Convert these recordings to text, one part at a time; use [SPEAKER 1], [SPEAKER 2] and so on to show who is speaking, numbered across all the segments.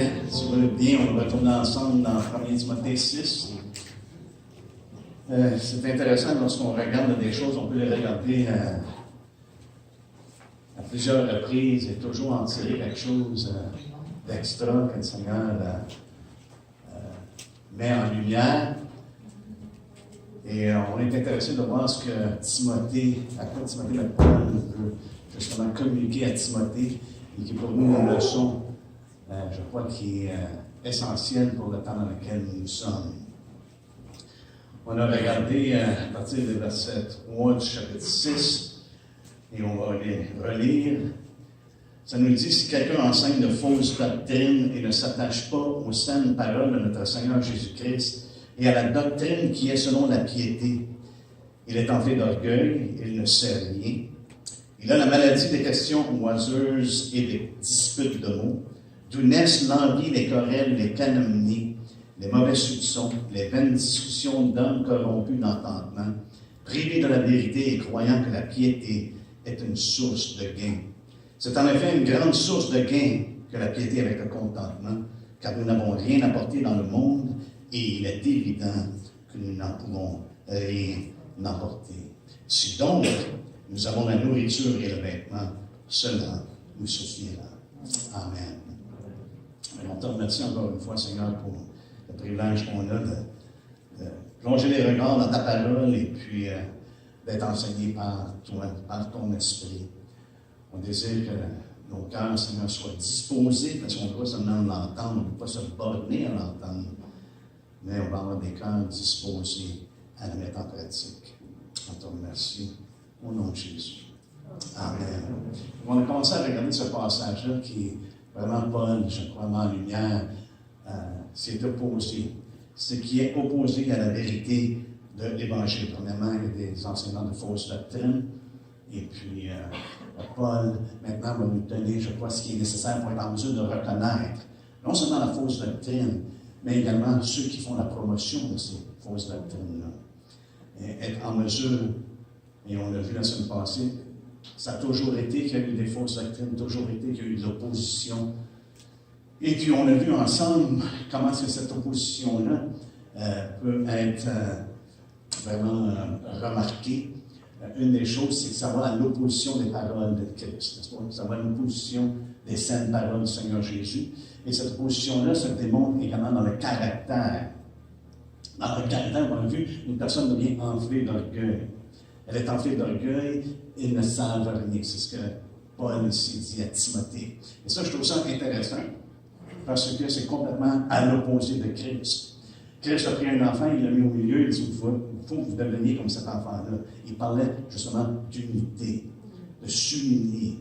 [SPEAKER 1] Alléluia. Si vous voulez bien, on va retourner ensemble dans 1 Timothée 6. C'est intéressant, lorsqu'on regarde des choses, on peut les regarder à plusieurs reprises et toujours en tirer quelque chose d'extra que le Seigneur met en lumière. Et on est intéressé de voir ce que Timothée, à quoi Timothée le Paul veut justement communiquer à Timothée et qui est pour nous une leçon, je crois, qui est essentielle pour le temps dans lequel nous sommes. On a regardé à partir du verset 3 du chapitre 6 et on va les relire. Ça nous dit, si quelqu'un enseigne de fausses doctrines et ne s'attache pas aux saines paroles de notre Seigneur Jésus-Christ et à la doctrine qui est selon la piété, il est enflé d'orgueil, il ne sait rien. Il a la maladie des questions oiseuses et des disputes de mots, d'où naissent l'envie, les querelles, les calomnies, les mauvais soupçons, les vaines discussions d'hommes corrompus d'entendement, privés de la vérité et croyant que la piété est une source de gain. C'est en effet une grande source de gain que la piété avec le contentement, car nous n'avons rien apporté dans le monde et il est évident que nous n'en pouvons rien emporter. Si donc nous avons la nourriture et le vêtement, cela nous suffira. Amen. Et on te remercie encore une fois, Seigneur, pour le privilège qu'on a de plonger les regards dans ta parole et puis d'être enseigné par toi, par ton esprit. On désire que nos cœurs, Seigneur, soient disposés, parce qu'on ne peut pas seulement l'entendre, on ne peut pas se borner à l'entendre, mais on va avoir des cœurs disposés à le mettre en pratique. On te remercie. Au nom de Jésus. Amen. On a commencé à regarder ce passage-là qui est vraiment Paul, je crois, en lumière. C'est opposé. Ce qui est opposé à la vérité de l'Évangile. Premièrement, il y a des enseignants de fausses doctrines. Et puis, Paul, maintenant, va nous donner, je crois, ce qui est nécessaire pour être en mesure de reconnaître non seulement la fausse doctrine, mais également ceux qui font la promotion de ces fausses doctrines-là. Et être en mesure, et on l'a vu la semaine passée, ça a toujours été qu'il y a eu des fausses doctrines, toujours été qu'il y a eu de l'opposition. Et puis on a vu ensemble comment est-ce que cette opposition-là peut être vraiment remarquée. Une des choses, c'est de savoir l'opposition des paroles de Christ, n'est-ce pas? Savoir l'opposition des saintes paroles du Seigneur Jésus. Et cette opposition-là se démontre également dans le caractère. Dans le caractère, on a vu, une personne devient enflée d'orgueil. Elle est enflée d'orgueil et ne savent rien. C'est ce que Paul ici dit à Timothée. Et ça, je trouve ça intéressant, parce que c'est complètement à l'opposé de Christ. Christ a pris un enfant, il l'a mis au milieu, il dit, il faut que vous deveniez comme cet enfant-là. Il parlait justement d'unité, de s'unir,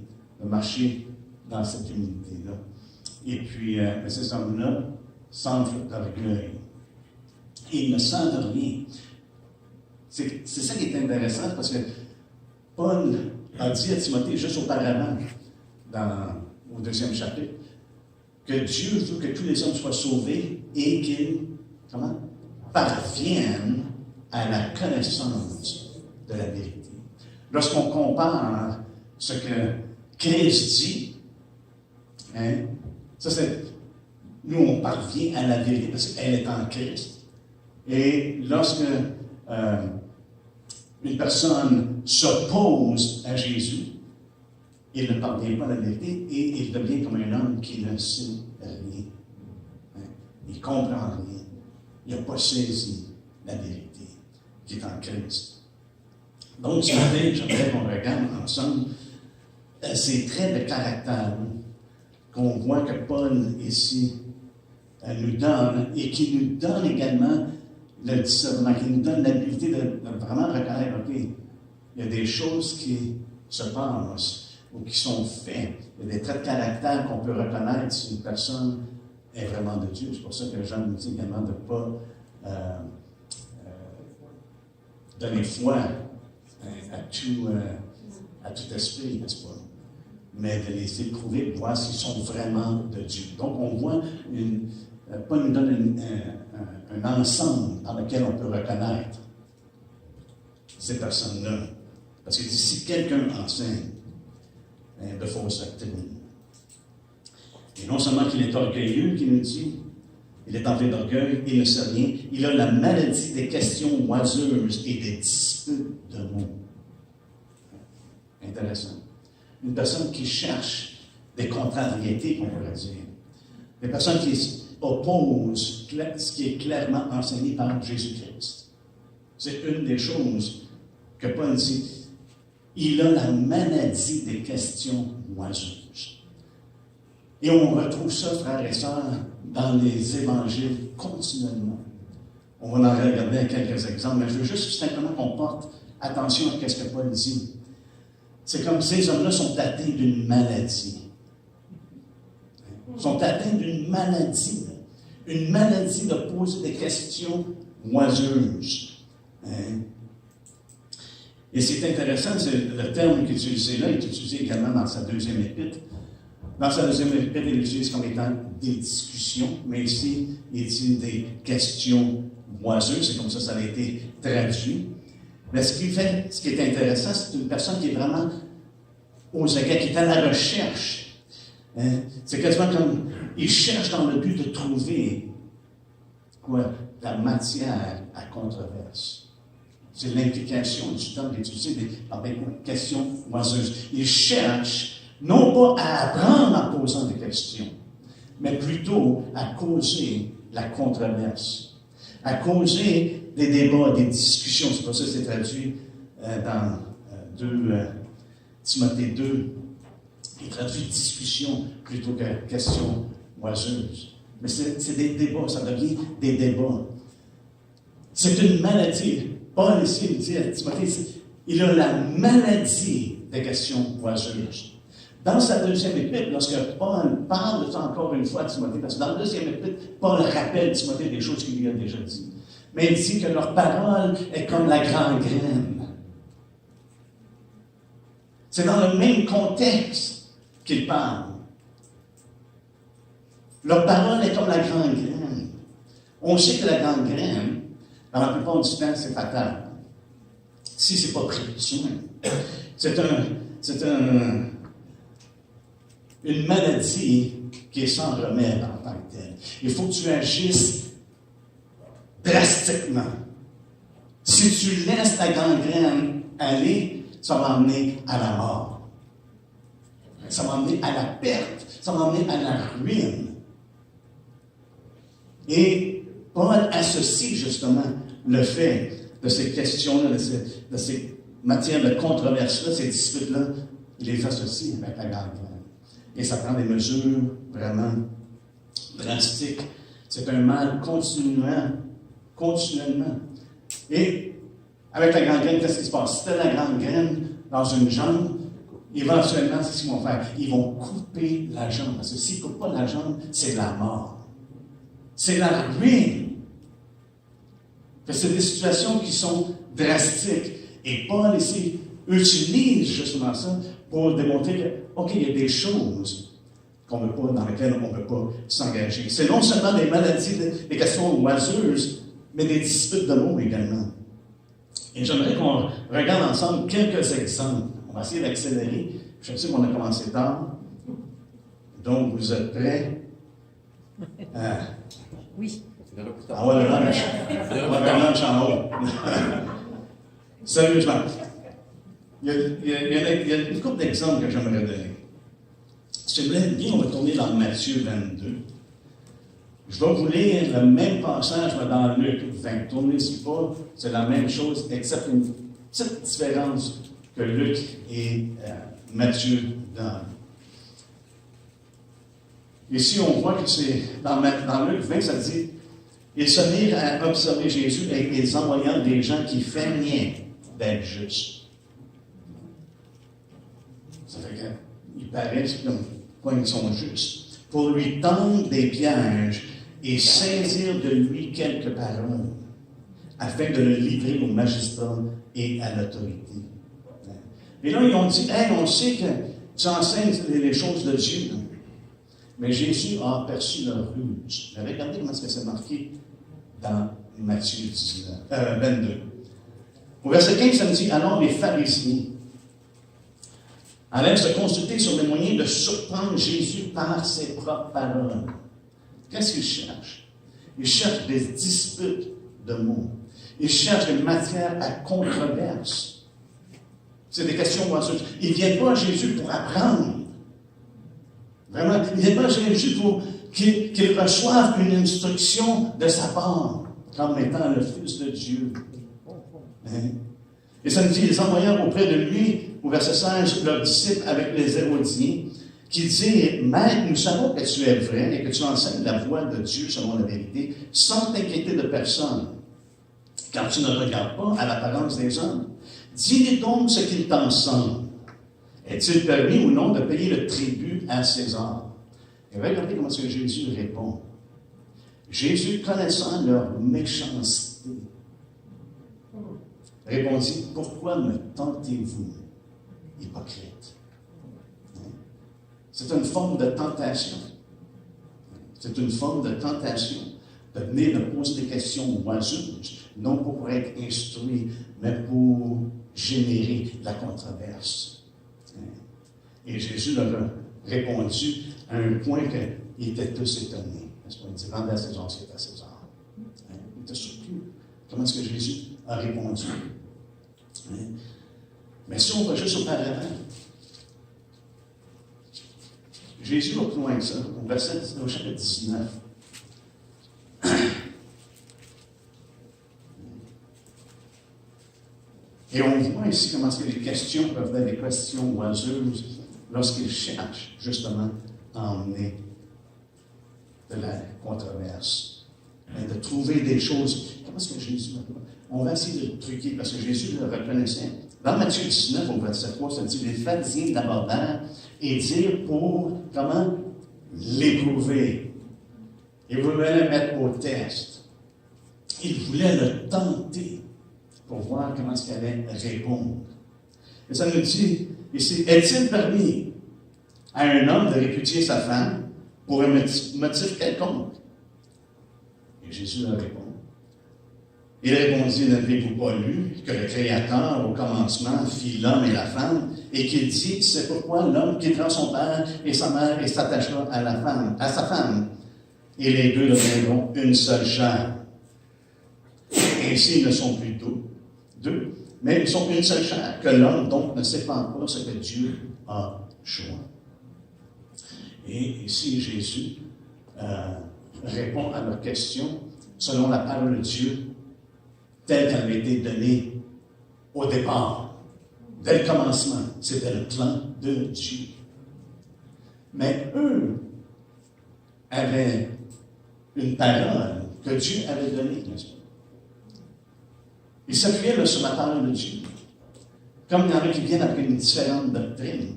[SPEAKER 1] de marcher dans cette unité-là. Et puis, ces hommes-là s'enflent d'orgueil. Et ils ne savent rien. C'est ça qui est intéressant, parce que Paul a dit à Timothée juste auparavant, au 2e chapitre, que Dieu veut que tous les hommes soient sauvés et qu'ils parviennent à la connaissance de la vérité. Lorsqu'on compare ce que Christ dit, ça c'est, nous on parvient à la vérité parce qu'elle est en Christ. Et lorsque une personne s'oppose à Jésus, il ne parvient pas à la vérité et il devient comme un homme qui ne sait rien. Il ne comprend rien. Il n'a pas saisi la vérité qui est en Christ. Donc, ce matin, j'aimerais qu'on regarde ensemble ces traits de caractère qu'on voit que Paul ici nous donne et qui nous donne également le discernement, qui nous donne l'habilité de vraiment reconnaître, OK, il y a des choses qui se passent ou qui sont faites. Il y a des traits de caractère qu'on peut reconnaître si une personne est vraiment de Dieu. C'est pour ça que Jean nous dit également de ne pas donner foi à tout esprit, n'est-ce pas? Mais de les éprouver, de voir s'ils sont vraiment de Dieu. Donc, on voit, Paul nous donne un ensemble dans lequel on peut reconnaître ces personnes-là. Parce que si quelqu'un enseigne de fausses doctrines, Et non seulement qu'il est orgueilleux, qu'il nous dit, il est entré d'orgueil, il ne sait rien, il a la maladie des questions oiseuses et des disputes de mots. Intéressant. Une personne qui cherche des contrariétés, on pourrait dire. Des personnes qui opposent ce qui est clairement enseigné par Jésus-Christ. C'est une des choses que Paul dit. Il a la maladie des questions oiseuses. Et on retrouve ça, frères et sœurs, dans les évangiles continuellement. On va en regarder quelques exemples, mais je veux juste simplement qu'on porte attention à ce que Paul dit. C'est comme ces hommes-là sont atteints d'une maladie. Ils sont atteints d'une maladie. Une maladie de poser des questions oiseuses. Et c'est intéressant, le terme qu'il utilisé là est utilisé également dans sa deuxième épître. Dans sa deuxième épître, il l'utilise comme étant des discussions, mais ici, il dit des questions oiseuses, c'est comme ça a été traduit. Mais ce qui est intéressant, c'est une personne qui est vraiment aux aguets, qui est à la recherche. C'est quasiment comme, il cherche dans le but de trouver, la matière à controverse. C'est l'implication du temps d'utiliser des questions oiseuses. Il cherche non pas à apprendre en posant des questions, mais plutôt à causer la controverse, à causer des débats, des discussions. C'est pour ça que c'est traduit dans 2 Timothée 2. Il traduit discussion plutôt que questions oiseuses. Mais c'est des débats, ça devient des débats. C'est une maladie. Paul ici, il dit à Timothée, il a la maladie des questions oiseuses. Dans sa deuxième épître, lorsque Paul parle de ça encore une fois à Timothée, parce que dans la deuxième épître, Paul rappelle Timothée des choses qu'il lui a déjà dit. Mais il dit que leur parole est comme la gangrène. C'est dans le même contexte qu'il parle. Leur parole est comme la gangrène. On sait que la gangrène, dans la plupart du temps, c'est fatal. Si ce n'est pas pris soin. C'est une maladie qui est sans remède en tant que telle. Il faut que tu agisses drastiquement. Si tu laisses la gangrène aller, ça va emmener à la mort. Ça va emmener à la perte. Ça va emmener à la ruine. Et Paul associe justement le fait de ces questions-là, de ces matières de controverse-là, ces disputes-là, il les associe avec la gangrène. Et ça prend des mesures vraiment drastiques. C'est un mal continuellement. Et avec la gangrène, qu'est-ce qui se passe? Si tu as la gangrène dans une jambe, éventuellement, c'est ce qu'ils vont faire. Ils vont couper la jambe. Parce que s'ils ne coupent pas la jambe, c'est la mort. C'est la ruine. C'est des situations qui sont drastiques. Et Paul ici utilise justement ça pour démontrer que, OK, il y a des choses dans lesquelles on ne peut pas s'engager. C'est non seulement des maladies, des questions oiseuses, mais des disputes de mots également. Et j'aimerais qu'on regarde ensemble quelques exemples. On va essayer d'accélérer. Je sais qu'on a commencé tard. Donc, vous êtes prêts?
[SPEAKER 2] Oui.
[SPEAKER 1] On va le lunch. On va le lunch en haut. Sérieusement. Il y a une couple d'exemples que j'aimerais donner. Si vous voulez bien, on va tourner dans Matthieu 22. Je vais vous lire le même passage mais dans Luc 20. Tournez-y pas, c'est la même chose, except une petite différence que Luc et Matthieu donnent. Ici, on voit que c'est dans Luc 20, ça dit ils se mirent à observer Jésus et ils envoyant des gens qui feignaient d'être justes. Ça fait qu'ils paraissent comme quoi ils sont justes. Pour lui tendre des pièges et saisir de lui quelques paroles, afin de le livrer aux magistrats et à l'autorité. Et là, ils ont dit, hey, on sait que tu enseignes les choses de Dieu. Mais Jésus a aperçu leur ruse. Regardez comment c'est marqué dans Matthieu 22. Au verset 15, ça nous dit, alors les pharisiens allait se consulter sur les moyens de surprendre Jésus par ses propres paroles. Qu'est-ce qu'il cherche? Il cherche des disputes de mots. Il cherche des matières à controverse. C'est des questions oiseuses. Il ne vient pas à Jésus pour apprendre. Vraiment, il ne vient pas à Jésus pour qu'il reçoive une instruction de sa part, comme étant le Fils de Dieu. Hein? Et ça nous dit, ils envoyèrent auprès de lui, au verset 16, leurs disciples avec les Hérodiens, qui disent, Maître, nous savons que tu es vrai et que tu enseignes la voie de Dieu selon la vérité, sans t'inquiéter de personne, car tu ne regardes pas à l'apparence des hommes. Dis-les donc ce qu'ils t'enseignent. Est-il permis ou non de payer le tribut à César? Et regardez comment ce que Jésus répond. Jésus, connaissant leur méchanceté, répondit, pourquoi me tentez-vous, hypocrite? C'est une forme de tentation. C'est une forme de tentation de venir me poser des questions oiseuses, non pas pour être instruit, mais pour générer la controverse. Et Jésus leur a répondu à un point qu'ils étaient tous étonnés. Il dit, rendez à César ce qui est à César. Il était surpris. Comment est-ce que Jésus a répondu? Mais si on va juste auparavant, Jésus va plus loin que ça, au chapitre 19. Et on voit ici comment est-ce que les questions peuvent être des questions oiseuses lorsqu'ils cherchent justement à emmener de la controverse, de trouver des choses. Comment est-ce que Jésus va? On va essayer de le truquer parce que Jésus le reconnaissait. Dans Matthieu 19, au verset 3, ça dit, les pharisiens l'abordèrent et dirent pour, comment? L'éprouver. Ils voulaient le mettre au test. Ils voulaient le tenter pour voir comment est-ce qu'il allait répondre. Et ça nous dit ici, est-il permis à un homme de répudier sa femme pour un motif quelconque? Et Jésus leur répond. Il répondit, n'avez-vous pas lu que le Créateur, au commencement, fit l'homme et la femme, et qu'il dit, c'est pourquoi l'homme quittera son père et sa mère et s'attachera à sa femme, et les deux deviendront une seule chair. Ainsi, ils ne sont plus deux, mais ils sont une seule chair, que l'homme donc ne sépare pas ce que Dieu a choisi. Et ici, Jésus répond à leur question selon la parole de Dieu, telle qu'elle avait été donnée au départ, dès le commencement. C'était le plan de Dieu. Mais eux avaient une parole que Dieu avait donnée, n'est-ce pas? Ils s'appuyaient sur la parole de Dieu. Comme il y en a qui viennent après une différente doctrine.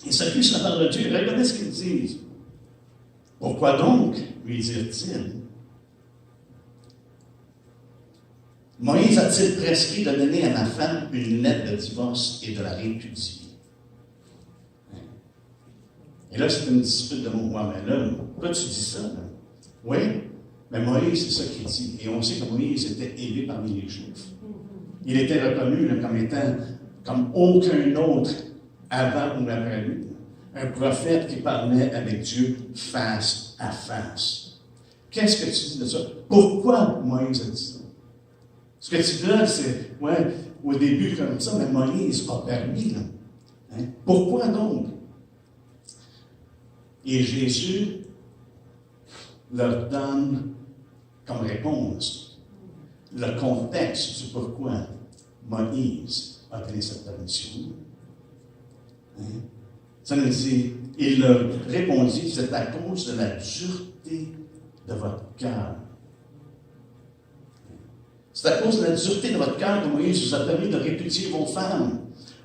[SPEAKER 1] Ils s'appuient sur la parole de Dieu. Regardez ce qu'ils disent. Pourquoi donc, lui dirent-ils, Moïse a-t-il prescrit de donner à ma femme une lettre de divorce et de la répudier? Et là, c'est une dispute de mots. Mais là, pourquoi tu dis ça? Là? Oui, mais Moïse, c'est ça qu'il dit. Et on sait que Moïse était élevé parmi les Juifs. Il était reconnu là, comme étant comme aucun autre avant ou après lui. Un prophète qui parlait avec Dieu face à face. Qu'est-ce que tu dis de ça? Pourquoi Moïse a dit ça? Ce que tu dis là, c'est, ouais, au début comme ça, mais Moïse a permis. Là. Hein? Pourquoi donc? Et Jésus leur donne comme réponse le contexte du pourquoi Moïse a donné cette permission. Hein? Ça nous dit, il leur répondit, c'est à cause de la dureté de votre cœur. C'est à cause de la dureté de votre cœur que Moïse vous a permis de répudier vos femmes.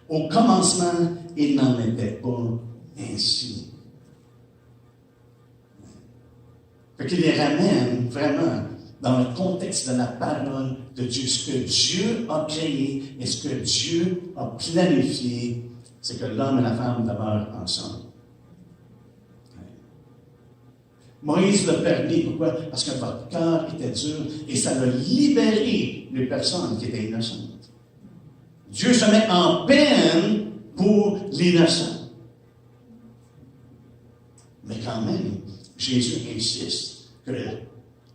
[SPEAKER 1] Au commencement, il n'en était pas ainsi. Fait qu'il les ramène vraiment dans le contexte de la parole de Dieu. Ce que Dieu a créé et ce que Dieu a planifié, c'est que l'homme et la femme demeurent ensemble. Moïse l'a permis. Pourquoi? Parce que votre cœur était dur et ça a libéré les personnes qui étaient innocentes. Dieu se met en peine pour l'innocent. Mais quand même, Jésus insiste que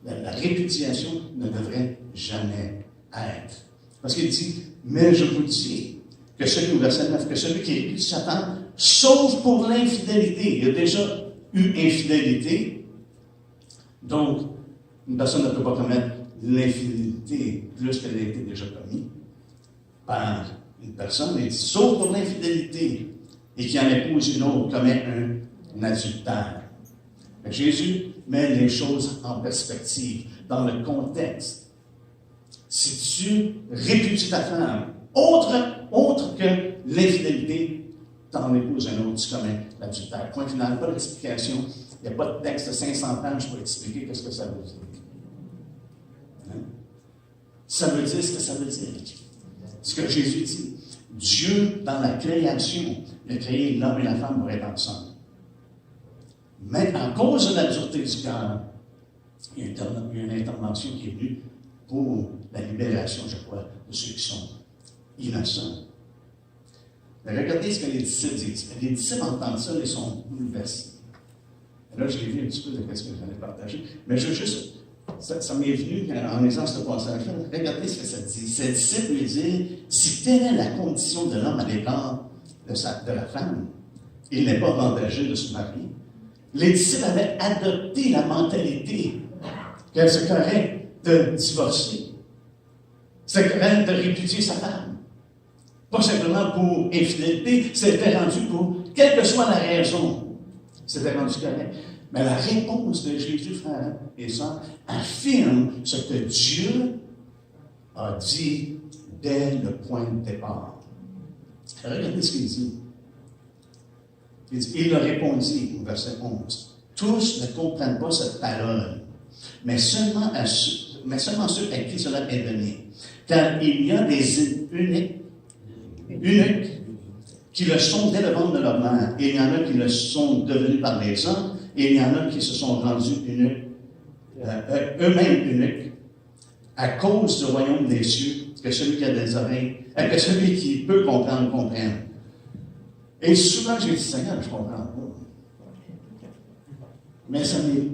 [SPEAKER 1] la répudiation ne devrait jamais être. Parce qu'il dit, mais je vous dis que celui, au verset 9, que celui qui répudie sa femme, sauf pour l'infidélité. Il y a déjà eu infidélité. Donc, une personne ne peut pas commettre l'infidélité plus qu'elle a été déjà commise par une personne, mais sauf pour l'infidélité, et qui en épouse une autre, commet un adultère. Mais Jésus met les choses en perspective, dans le contexte. Si tu répudies ta femme, autre que l'infidélité, t'en épouses un autre, tu commets l'adultère. Point final, pas d'explication. Il n'y a pas de texte de 500 pages pour expliquer ce que ça veut dire. Hein? Ça veut dire ce que ça veut dire. Ce que Jésus dit. Dieu, dans la création, il a créé l'homme et la femme pour être ensemble. Mais à cause de la dureté du cœur, il y a une intervention qui est venue pour la libération, je crois, de ceux qui sont innocents. Mais regardez ce que les disciples disent. Les disciples entendent ça et sont bouleversés. Et là, j'ai vu un petit peu de ce que j'allais partager. Mais je veux juste, ça m'est venu en lisant ce passage-là. Regardez ce que ça dit. Ces disciples lui disent, si telle est la condition de l'homme à l'égard de la femme, il n'est pas avantageux de se marier. Les disciples avaient adopté la mentalité que c'est correct de divorcer. C'est correct de répudier sa femme. Pas simplement pour infidélité, c'était rendu pour, quelle que soit la raison, c'était rendu correct. Mais la réponse de Jésus, frères et sœurs, affirme ce que Dieu a dit dès le point de départ. Regardez ce qu'il dit. Il leur répondit, au verset 11, « Tous ne comprennent pas cette parole, mais seulement ceux à qui cela est donné. Car il y a des eunuques qui le sont dès le ventre de leur mère, et il y en a qui le sont devenus par les hommes, et il y en a qui se sont rendus eux-mêmes eunuques, à cause du royaume des cieux, que celui qui a des oreilles, que celui qui peut comprendre, comprenne. » Et souvent, j'ai dit, Seigneur, je ne comprends pas. Mais ça m'est.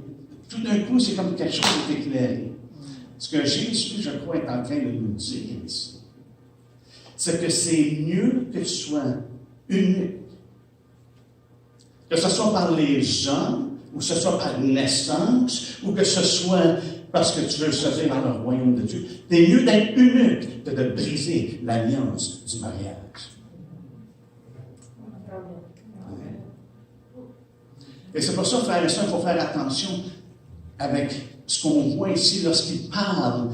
[SPEAKER 1] Tout d'un coup, c'est comme quelque chose qui est éclairé. Ce que Jésus, je crois, est en train de nous dire ici, c'est que c'est mieux que tu sois unique. Que ce soit par les hommes, ou que ce soit par naissance, ou que ce soit parce que tu veux servir dans le royaume de Dieu. C'est mieux d'être unique que de briser l'alliance du mariage. Et c'est pour ça, frères et sœurs, il faut faire attention avec ce qu'on voit ici lorsqu'il parle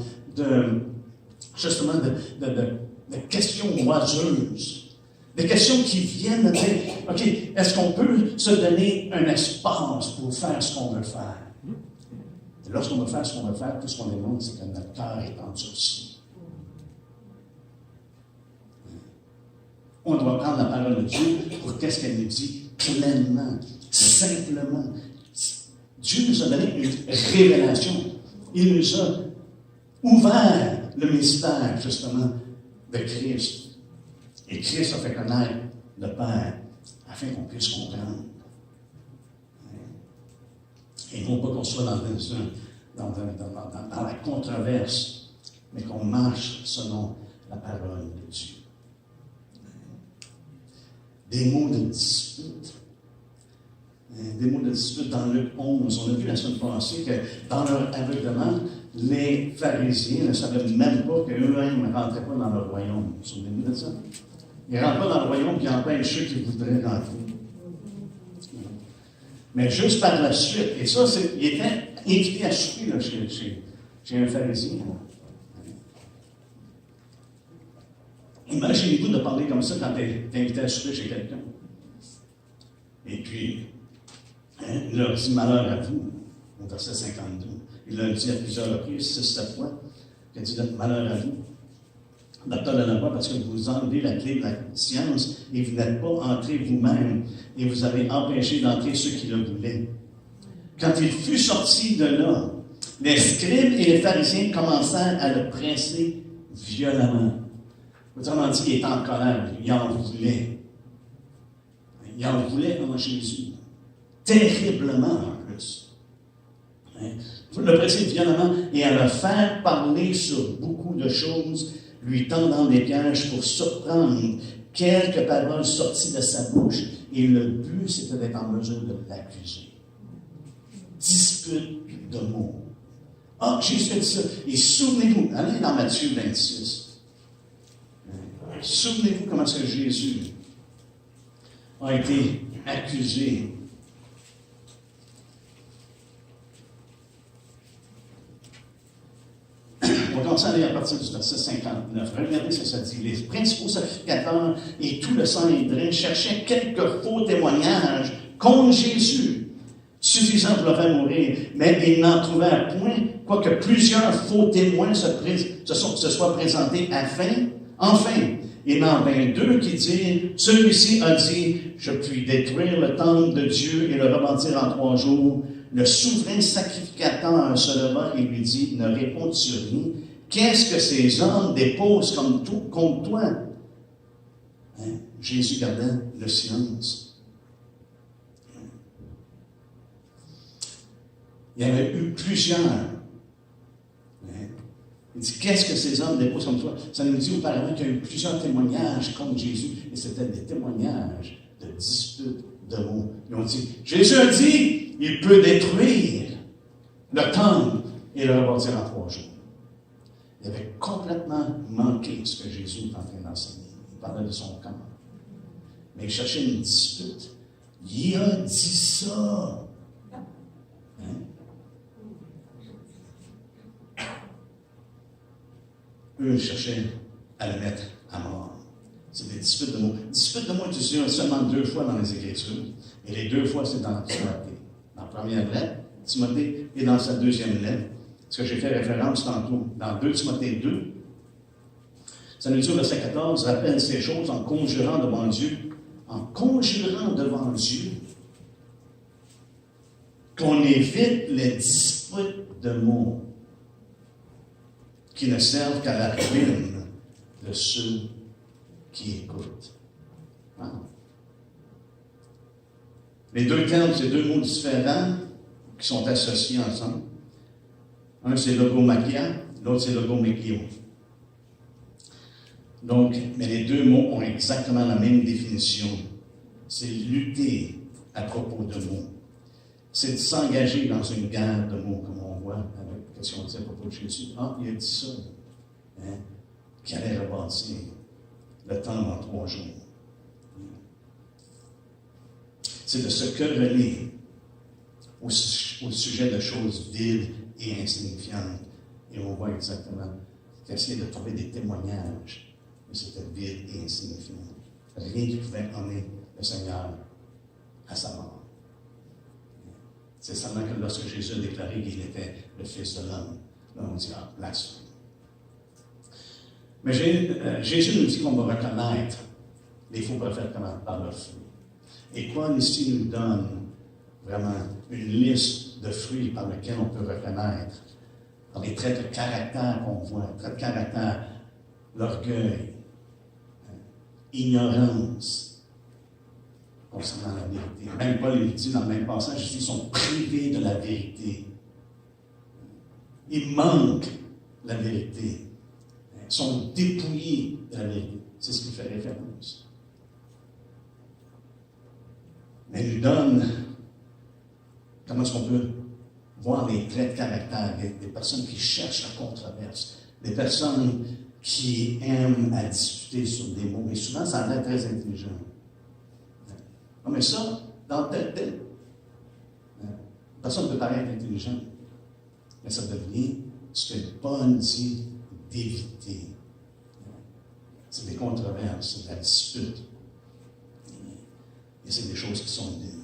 [SPEAKER 1] justement de questions oiseuses, des questions qui viennent de dire, OK, est-ce qu'on peut se donner un espace pour faire ce qu'on veut faire? Et lorsqu'on veut faire ce qu'on veut faire, tout ce qu'on demande, c'est que notre cœur est endurci. On doit prendre la parole de Dieu pour qu'est-ce qu'elle nous dit pleinement. Simplement, Dieu nous a donné une révélation. Il nous a ouvert le mystère, justement, de Christ. Et Christ a fait connaître le Père afin qu'on puisse comprendre. Et non pas qu'on soit dans la controverse, mais qu'on marche selon la parole de Dieu. Des mots de dispute. Des mots de dispute dans Luc 11. On a vu la semaine passée que dans leur aveuglement, les pharisiens ne savaient même pas qu'eux-mêmes ne rentraient pas dans leur royaume. Vous vous souvenez de ça? Ils ne rentrent pas dans le royaume qui empêche ceux qui voudraient rentrer. Mais juste par la suite, et ça, il était invité à souper là, chez un pharisien. Imaginez-vous de parler comme ça quand tu es invité à souper chez quelqu'un. Et puis, il leur dit malheur à vous, au verset 52. Il l'a dit à plusieurs reprises, 6-7 fois, il a dit malheur à vous. Docteur de la loi, parce que vous enlevez la clé de la science et vous n'êtes pas entré vous-même et vous avez empêché d'entrer ceux qui le voulaient. Quand il fut sorti de là, les scribes et les pharisiens commencèrent à le presser violemment. Autrement dit, il était en colère, il en voulait. Il en voulait en Jésus. Terriblement en plus. Hein? Le presser violemment et à le faire parler sur beaucoup de choses, lui tendant des pièges pour surprendre quelques paroles sorties de sa bouche. Et le but, c'était d'être en mesure de l'accuser. Dispute de mots. Ah, Jésus a dit ça. Et souvenez-vous, allez dans Matthieu 26. Souvenez-vous comment est-ce que Jésus a été accusé. On va commencer à lire à partir du verset 59. Regardez ce que ça dit. Les principaux sacrificateurs et tout le Sanhédrin cherchaient quelques faux témoignages contre Jésus, suffisant pour le faire mourir, mais ils n'en trouvèrent point, quoique plusieurs faux témoins se soient présentés enfin, il en vint deux qui dirent, celui-ci a dit, je puis détruire le temple de Dieu et le rebâtir en 3 jours. Le souverain sacrificateur se leva et lui dit, ne réponds-tu rien? Qu'est-ce que ces hommes déposent contre toi? Hein? Jésus gardait le silence. Il y avait eu plusieurs. Hein? Il dit, qu'est-ce que ces hommes déposent contre toi? Ça nous dit auparavant qu'il y a eu plusieurs témoignages contre Jésus, et c'était des témoignages de disputes, de mots. Ils ont dit, Jésus a dit, il peut détruire le temple et le rebâtir en 3 jours. Il avait complètement manqué ce que Jésus est en train d'enseigner. Il parlait de son camp. Mais il cherchait une dispute. Il a dit ça. Hein? Eux cherchaient à le mettre à mort. C'est des disputes de mots. Disputes de mots est utilisé seulement 2 fois dans les Écritures. Et les 2 fois, c'est dans Timothée. Dans la première lettre, Timothée, et dans sa deuxième lettre. Ce que j'ai fait référence tantôt, dans 2 Timothée 2, ça nous dit au verset 14, rappelle ces choses en conjurant devant Dieu, qu'on évite les disputes de mots qui ne servent qu'à la ruine de ceux qui écoutent. Hein? Les 2 termes, c'est 2 mots différents qui sont associés ensemble. Un, c'est logomachia, l'autre, c'est logomachio. Donc, mais les 2 mots ont exactement la même définition. C'est lutter à propos de mots. C'est de s'engager dans une guerre de mots, comme on voit avec ce qu'on dit à propos de Jésus. Ah, il a dit ça, hein, qu'il allait rebâtir le temple en 3 jours. C'est de se quereller au sujet de choses vides et insignifiantes. Et on voit exactement qu'essayer de trouver des témoignages, mais c'était vide et insignifiant. Rien qui pouvait emmener le Seigneur à sa mort. C'est seulement que lorsque Jésus a déclaré qu'il était le Fils de l'homme, là on dit, ah, blasphème. Mais Jésus nous dit qu'on va reconnaître les faux prophètes par leurs fruits. Et Paul ici nous donne vraiment une liste de fruits par lesquels on peut reconnaître, par les traits de caractère qu'on voit, traits de caractère, l'orgueil, ignorance concernant la vérité. Même Paul il dit dans le même passage, ils sont privés de la vérité. Ils manquent la vérité. Ils sont dépouillés de la vérité. C'est ce qui fait référence. Mais il nous donne comment est-ce qu'on peut voir les traits de caractère des personnes qui cherchent la controverse, des personnes qui aiment à discuter sur des mots, et souvent ça a l'air très intelligent. Non, mais ça, dans tel. Personne ne peut paraître intelligent, mais ça devient ce que Paul dit d'éviter. C'est des controverses, c'est de la dispute. Et c'est des choses qui sont vides.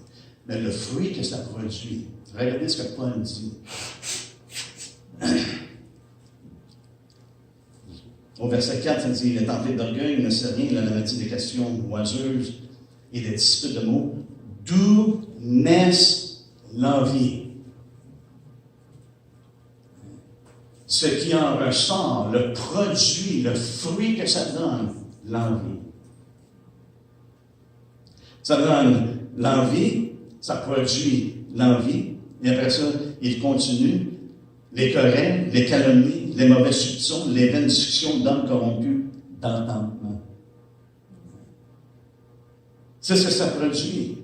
[SPEAKER 1] Mais le fruit que ça produit, regardez ce que Paul dit. Au verset 4, ça dit, il est empli d'orgueil, il ne sait rien, il a la moitié des questions oiseuses et des disputes de mots. D'où naissent l'envie? Ce qui en ressort, le produit, le fruit que ça donne, l'envie. Ça donne l'envie, ça produit l'envie, et après ça, il continue. Les querelles, les calomnies, les mauvaises soupçons, les vaines discussions d'hommes corrompus d'entendement. C'est ce que ça produit.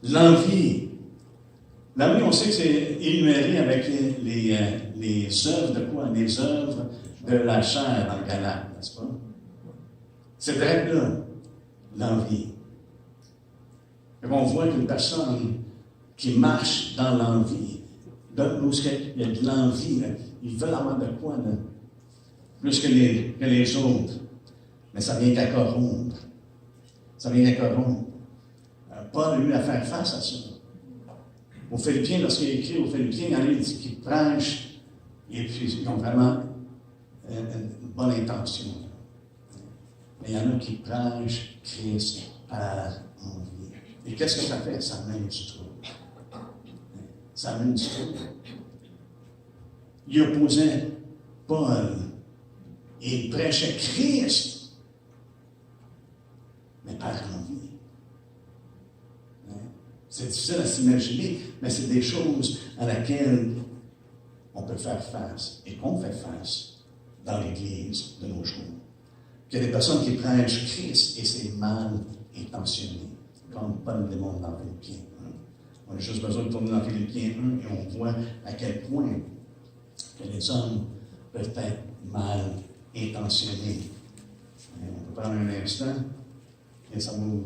[SPEAKER 1] L'envie. L'envie, on sait que c'est énuméré avec les œuvres de quoi? Les œuvres de la chair dans le Galate, n'est-ce pas? C'est vrai là, l'envie. Et on voit qu'une personne qui marche dans l'envie, où il y a de l'envie, là, ils veulent avoir de quoi, là, plus que les autres. Mais ça vient qu'à corrompre. Ça vient qu'à corrompre. Paul a eu à faire face à ça. Aux Philippiens, lorsqu'il a écrit aux Philippiens, il dit qu'ils prêchent, et puis ils ont vraiment une bonne intention. Mais il y en a qui prêchent Christ par envie. Et qu'est-ce que ça fait? Ça amène du trouble. Ça amène du trouble. Il opposait Paul et il prêchait Christ, mais par envie. C'est difficile à s'imaginer, mais c'est des choses à laquelle on peut faire face et qu'on fait face dans l'Église de nos jours. Il y a des personnes qui prêchent Christ et c'est mal intentionné, comme Paul le démontre dans Philippiens 1. On a juste besoin de tourner dans Philippiens 1 et on voit à quel point que les hommes peuvent être mal intentionnés. On peut prendre un instant et ça nous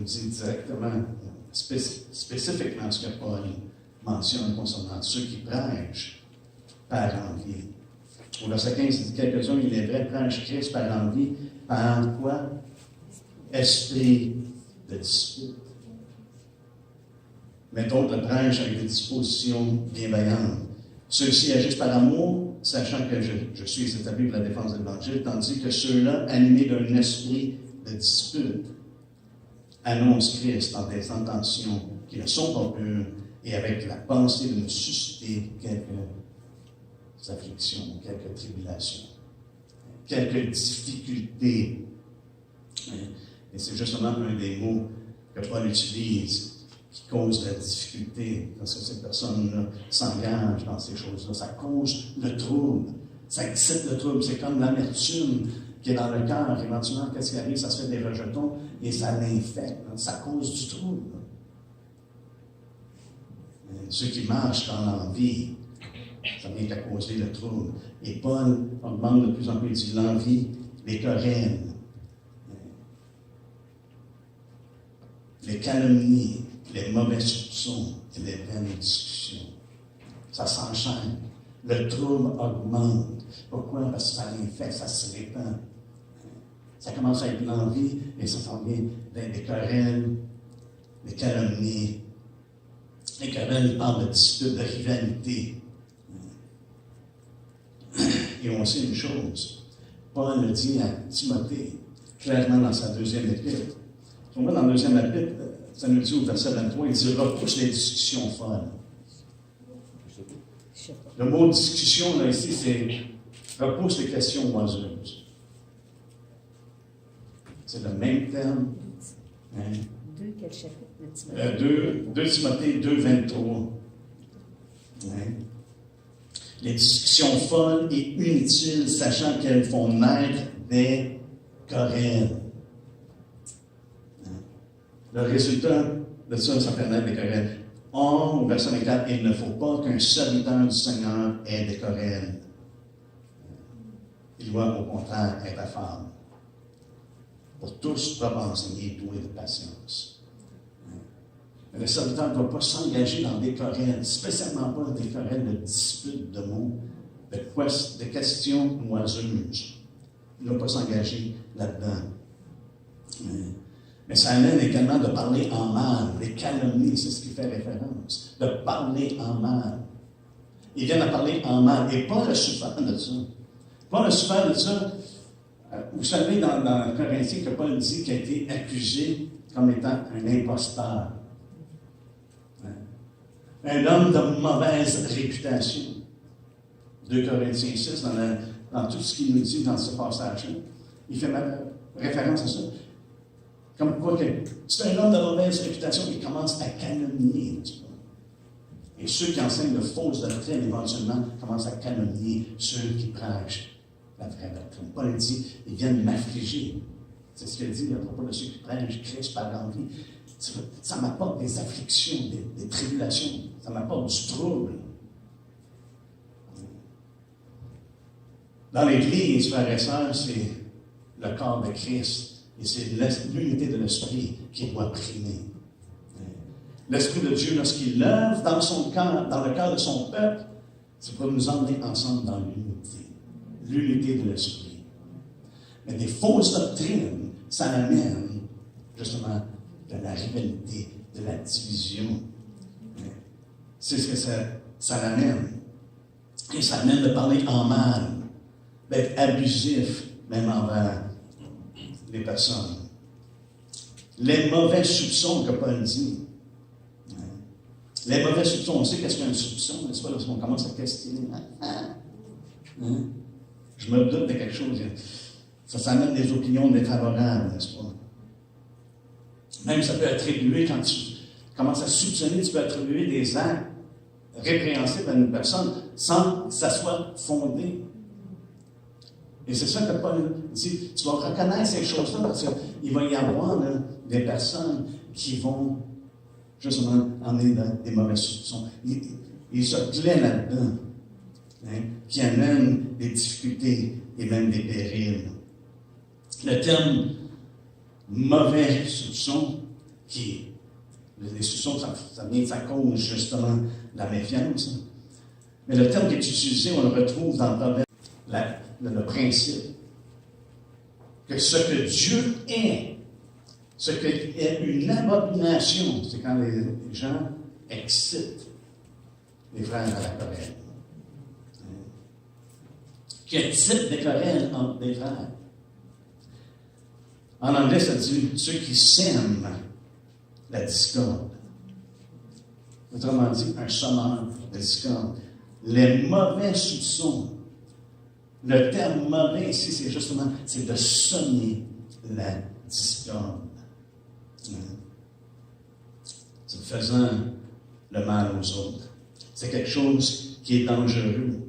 [SPEAKER 1] dit directement, spécifiquement ce que Paul mentionne concernant ceux qui prêchent par envie. Au verset 15, il dit quelques-uns, il est vrai, prêchent Christ par envie, par quoi? Esprit de dispute. Mais d'autres le prêchent avec des dispositions bienveillantes. Ceux-ci agissent par amour, sachant que je suis établi pour la défense de l'Évangile, tandis que ceux-là, animés d'un esprit de dispute, annoncent Christ dans des intentions qui ne sont pas pures et avec la pensée de nous susciter quelques afflictions, quelques tribulations, quelques difficultés. Et c'est justement un des mots que Paul utilise qui cause la difficulté, parce que cette personne-là s'engage dans ces choses-là. Ça cause le trouble, ça excite le trouble. C'est comme l'amertume qui est dans le cœur. Éventuellement, qu'est-ce qui arrive? Ça se fait des rejetons et ça l'infecte. Ça cause du trouble. Ceux qui marchent dans l'envie, ça vient à causer le trouble. Et Paul augmente de plus en plus, il dit l'envie, les querelles, les calomnies, les mauvais soupçons et les vaines discussions. Ça s'enchaîne. Le trouble augmente. Pourquoi? Parce que ça l'infecte, ça se répand. Ça commence avec l'envie et ça s'en vient des querelles, des calomnies. Les querelles parlent de dispute, de rivalité. Et on sait une chose. Paul le dit à Timothée, clairement dans sa deuxième épître. On voit dans la deuxième épître, ça nous dit au verset 23, il dit repousse les discussions folles. Le mot discussion, là, ici, c'est repousse les questions oiseuses. C'est le même terme. Hein?
[SPEAKER 2] 2, quel chapitre?
[SPEAKER 1] 2 Timothée 2, 23. Hein? Les discussions folles et inutiles, sachant qu'elles font naître des querelles. Hein? Le résultat de ça, ça fait naître des querelles. Or, au verset 24, il ne faut pas qu'un serviteur du Seigneur ait des querelles. Il doit au contraire être affable. Pour tous, doivent enseigner, doué de patience. Mais le serviteur ne doit pas s'engager dans des querelles, spécialement pas dans des querelles de disputes de mots, de questions oiseuses. Il ne doit pas s'engager là-dedans. Mais ça amène également de parler en mal. Les calomnies, c'est ce qui fait référence. De parler en mal. Ils viennent à parler en mal. Et Paul a souffert de ça. Paul a souffert de ça. Vous savez, dans Corinthiens, que Paul dit qu'il a été accusé comme étant un imposteur. Un homme de mauvaise réputation. 2 Corinthiens 6, dans tout ce qu'il nous dit dans ce passage-là, il fait référence à ça. Comme quoi que c'est un homme de mauvaise réputation qui commence à calomnier, n'est-ce pas? Et ceux qui enseignent de fausses doctrines, éventuellement, commencent à calomnier ceux qui prêchent la vraie doctrine. Paul dit, ils viennent m'affliger. C'est ce qu'il dit à propos de ceux qui prêchent Christ par l'envie. Ça m'apporte des afflictions, des tribulations. Ça m'apporte du trouble. Dans l'Église, frères et sœurs, c'est le corps de Christ. Et c'est l'unité de l'Esprit qui doit primer. L'Esprit de Dieu, lorsqu'il œuvre dans le cœur de son peuple, c'est pour nous emmener ensemble dans l'unité. L'unité de l'Esprit. Mais des fausses doctrines, ça amène justement de la rivalité, de la division. C'est ce que ça amène. Et ça amène de parler en mal, d'être abusif, même envers les personnes. Les mauvais soupçons que Paul dit. Les mauvais soupçons, on sait qu'est-ce qu'un soupçon, n'est-ce pas, lorsqu'on commence à questionner. Je me doute de quelque chose. Ça amène des opinions défavorables, n'est-ce pas? Même ça peut attribuer, quand tu commences à soupçonner, tu peux attribuer des actes répréhensibles à une personne sans que ça soit fondé. Et c'est ça que Paul dit. Tu vas reconnaître ces choses-là parce qu'il va y avoir là, des personnes qui vont justement emmener dans des mauvais soupçons. Il se plaît là-dedans, qui amène des difficultés et même des périls. Le terme mauvais soupçon, les soupçons, ça cause justement la méfiance. Mais le terme qui est utilisé, on le retrouve dans le Proverbe, le principe que ce que Dieu est, ce qui est une abomination, c'est quand les gens excitent les frères à la querelle. Qui excitent des querelles entre des frères. En anglais, ça dit ceux qui sèment la discorde. Autrement dit, un semeur de discorde. Les mauvais soupçons. Le terme mauvais ici, c'est justement, c'est de semer la discorde. C'est faisant le mal aux autres. C'est quelque chose qui est dangereux.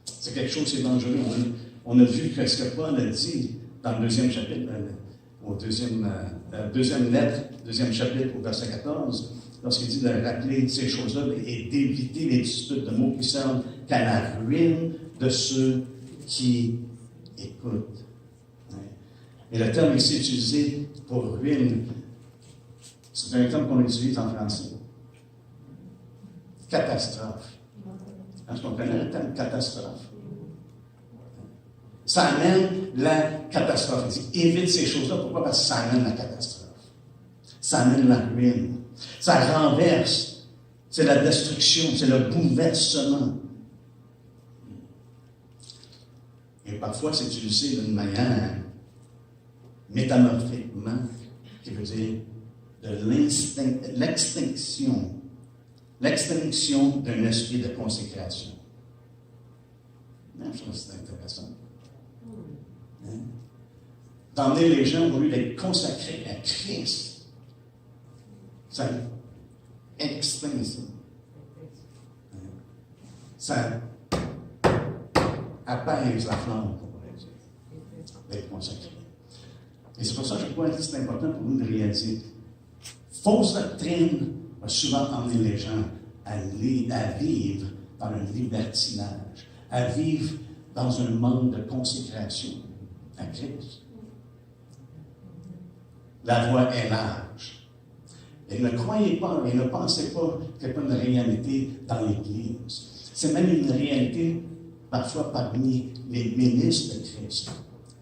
[SPEAKER 1] C'est quelque chose qui est dangereux. On a vu que ce que Paul a dit dans le deuxième chapitre, deuxième lettre, deuxième chapitre au verset 14, lorsqu'il dit de rappeler ces choses-là et d'éviter les disputes de mots qui servent qu'à la ruine de ceux qui écoutent. Et le terme ici utilisé pour ruine, c'est un terme qu'on utilise en français. Catastrophe. Est-ce qu'on connaît le terme catastrophe? Ça amène la catastrophe. Il dit, évite ces choses-là. Pourquoi? Parce que ça amène la catastrophe. Ça amène la ruine. Ça renverse. C'est la destruction. C'est le bouleversement. Et parfois, c'est utilisé d'une manière métamorphiquement, qui veut dire de l'extinction d'un esprit de consécration. Je trouve que c'est intéressant. D'emmener les gens, au lieu d'être consacrés à Christ, ça extingue ça. Ça apaise la flamme, on pourrait dire, d'être consacré. Et c'est pour ça que je crois que c'est important pour nous de réaliser. Fausse doctrine a souvent emmené les gens à vivre dans un libertinage, à vivre dans un manque de consécration à Christ. La voie est large. Et ne croyez pas et ne pensez pas qu'il n'y a pas une réalité dans l'Église. C'est même une réalité parfois parmi les ministres de Christ.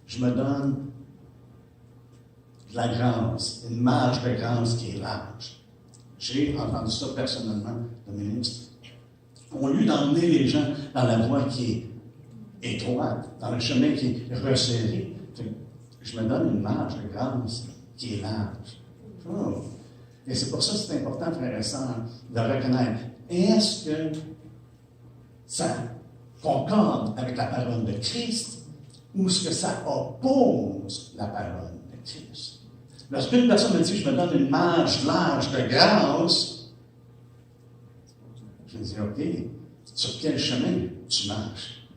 [SPEAKER 1] Je me donne de la grâce, une marge de grâce qui est large. J'ai entendu ça personnellement de ministres. Au lieu d'emmener les gens dans la voie qui est étroite, dans le chemin qui est resserré, je me donne une marge de grâce qui est large. Oh. Et c'est pour ça que c'est important, frères et sœurs, de reconnaître. Est-ce que ça concorde avec la parole de Christ ou est-ce que ça oppose la parole de Christ. Lorsqu'une personne me dit, je me donne une marge large de grâce, je me dis, OK, sur quel chemin tu marches?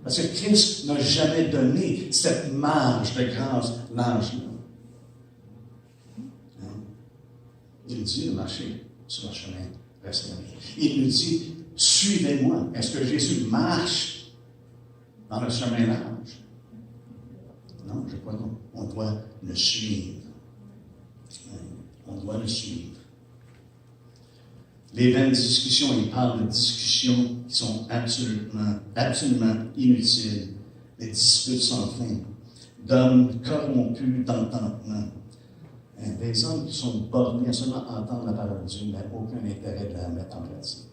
[SPEAKER 1] Parce que Christ n'a jamais donné cette marge de grâce large-là. Il dit de marcher sur le chemin restauré. Il nous dit, suivez-moi. Est-ce que Jésus marche dans le chemin large? Non, je crois non. On doit le suivre. On doit le suivre. Les vaines discussions, il parle de discussions qui sont absolument inutiles. Des disputes sans fin. D'hommes corrompus d'entendement. Des hommes qui sont bornés à seulement entendre la parole de Dieu, mais aucun intérêt de la mettre en pratique.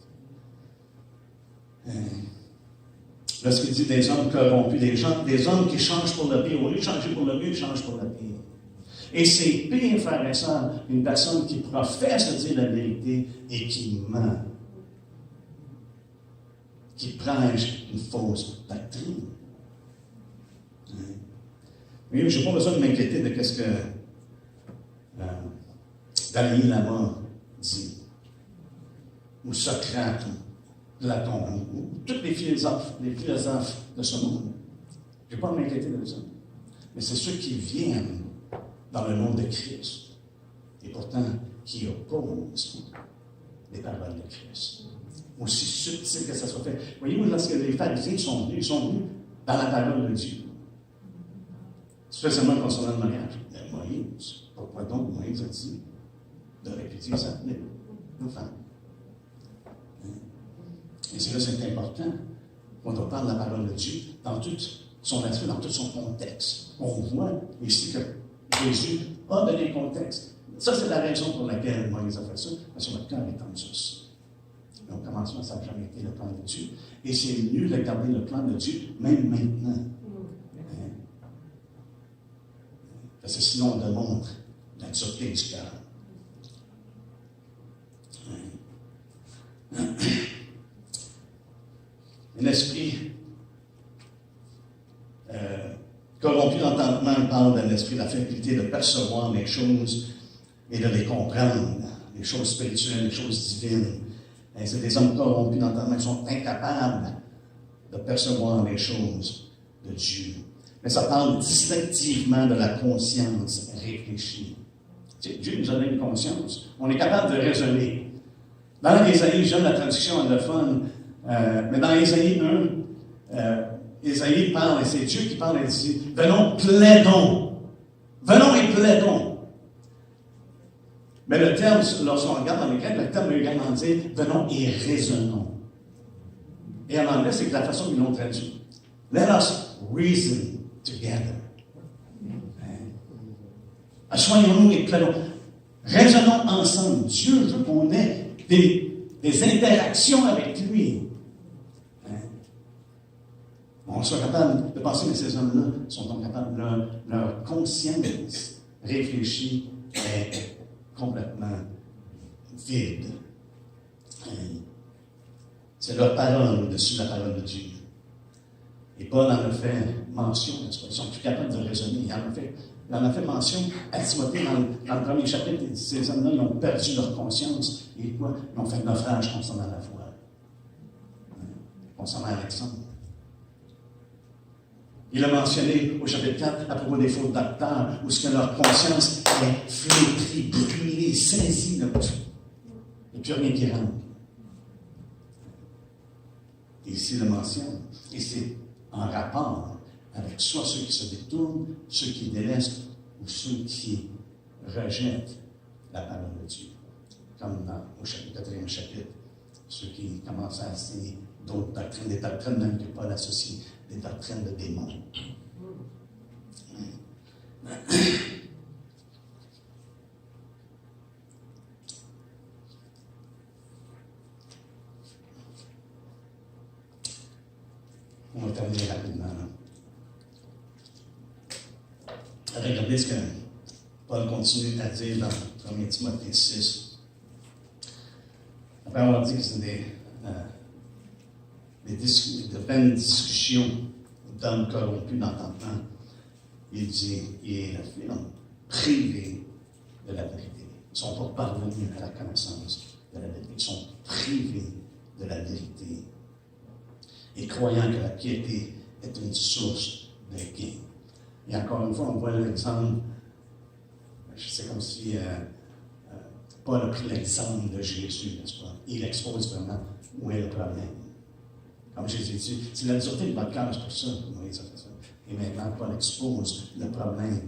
[SPEAKER 1] Lorsqu'il dit des hommes corrompus, des hommes qui changent pour le pire, au lieu de changer pour le mieux, ils changent pour le pire. Et c'est pire, frère et sœur, une personne qui professe de dire la vérité et qui ment, qui prêche une fausse doctrine. Mais je n'ai pas besoin de m'inquiéter de ce que Dalai Lama dit, ou Socrate, ou Platon, ou tous les philosophes de ce monde. Je n'ai pas à m'inquiéter de ça. Mais c'est ceux qui viennent dans le nom de Christ, et pourtant qui opposent les paroles de Christ. Aussi subtil que ça soit fait. Voyez-vous, lorsque les pharisiens sont venus dans la parole de Dieu. Spécialement concernant le mariage. Mais Moïse, pourquoi donc Moïse a dit de répudier ça? Nos femmes. Et c'est là c'est important. Quand on parle de la parole de Dieu, dans tout son aspect, dans tout son contexte, on voit ici que Jésus a donné le contexte. Ça, c'est la raison pour laquelle Moïse a fait ça, parce que notre cœur est en sus. Et au commencement, ça n'a jamais été le plan de Dieu. Et c'est mieux de garder le plan de Dieu, même maintenant. Parce que sinon, on démontre la dureté du cœur. Un esprit corrompu d'entendement parle d'un esprit de la faculté de percevoir les choses et de les comprendre, les choses spirituelles, les choses divines. Et c'est des hommes corrompus d'entendement qui sont incapables de percevoir les choses de Dieu. Mais ça parle distinctivement de la conscience réfléchie. Dieu nous a donné une conscience. On est capable de raisonner. Dans Ésaïe, j'aime la traduction anglophone, mais dans Ésaïe 1, Ésaïe parle, et c'est Dieu qui parle, et dit, venons, plaidons. Venons et plaidons. Mais le terme, lorsqu'on regarde dans les Grecs, le terme veut également dire, venons et raisonnons. Et en anglais, c'est la façon qu'ils l'ont traduit. Let us reason together. Assoyons-nous et plaidons. Raisonnons ensemble. Dieu veut qu'on ait des interactions avec lui. On soit capable de penser que ces hommes-là sont capables, leur conscience réfléchie est complètement vide. C'est leur parole au-dessus de la parole de Dieu. Et Paul en a fait mention, ils sont plus capables de raisonner. Il en a fait mention à Timothée dans le premier chapitre. Ces hommes-là, ils ont perdu leur conscience. Et quoi? Ils ont fait naufrage concernant la foi. Concernant Alexandre. Il a mentionné au chapitre 4 à propos des faux docteurs, où ce que leur conscience est flétrie, brûlée, saisie de tout. Il n'y a plus rien qui rentre. Et ici, il le mentionne. Et c'est en rapport avec soit ceux qui se détournent, ceux qui délaissent, ou ceux qui rejettent la parole de Dieu. Comme au chapitre 4e chapitre, ceux qui commencent à enseigner d'autres doctrines, des doctrines même que Paul associe, des doctrines de démons. On va terminer rapidement. Regardez ce que Paul continue à dire dans 1 Timothée 6. Après avoir dit que c'est de pleines discussions d'hommes corrompus d'entendement, il dit, il affirme privés de la vérité. Ils ne sont pas parvenus à la connaissance de la vérité. Ils sont privés de la vérité. Et croyant que la piété est une source de gain. Et encore une fois, on voit l'exemple, c'est comme si Paul a pris l'exemple de Jésus, n'est-ce pas? Il expose vraiment où est le problème. Comme Jésus dit, c'est la dureté de votre cœur, c'est pour ça que Moïse a fait ça. Et maintenant, Paul expose le problème